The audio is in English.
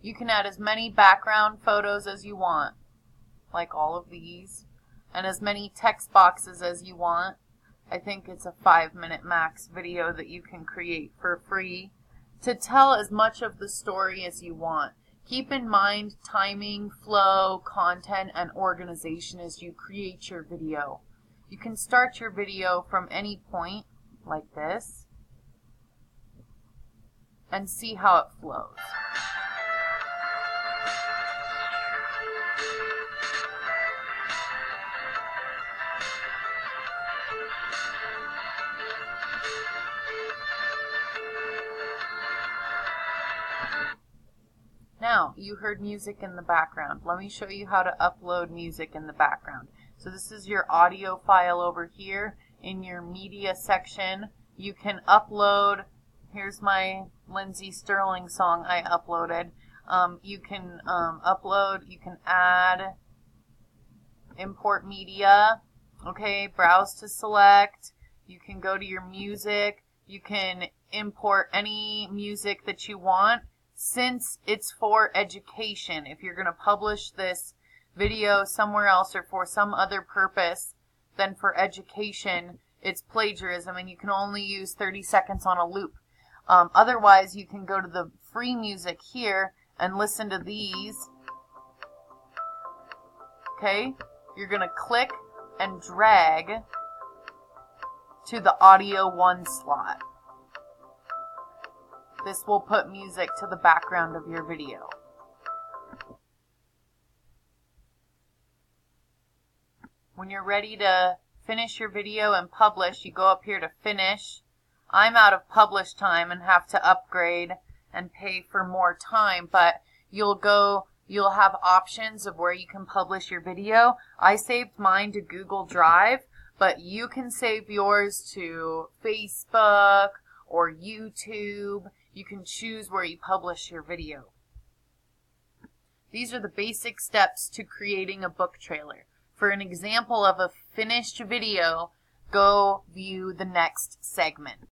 You can add as many background photos as you want, like all of these, and as many text boxes as you want. I think it's a 5-minute max video that you can create for free to tell as much of the story as you want. Keep in mind timing, flow, content, and organization as you create your video. You can start your video from any point, like this, and see how it flows. Now, you heard music in the background. Let me show you how to upload music in the background. So this is your audio file over here. In your media section, you can upload, here's my Lindsey Stirling song I uploaded. You can upload, you can add, import media, okay, browse to select. You can go to your music. You can import any music that you want. Since it's for education, if you're going to publish this video somewhere else or for some other purpose than for education, it's plagiarism and you can only use 30 seconds on a loop. Otherwise, you can go to the free music here and listen to these. Okay? You're going to click and drag to the audio 1 slot. This will put music to the background of your video. When you're ready to finish your video and publish, you go up here to finish. I'm out of publish time and have to upgrade and pay for more time, but you'll have options of where you can publish your video. I saved mine to Google Drive, but you can save yours to Facebook or YouTube. You can choose where you publish your video. These are the basic steps to creating a book trailer. For an example of a finished video, go view the next segment.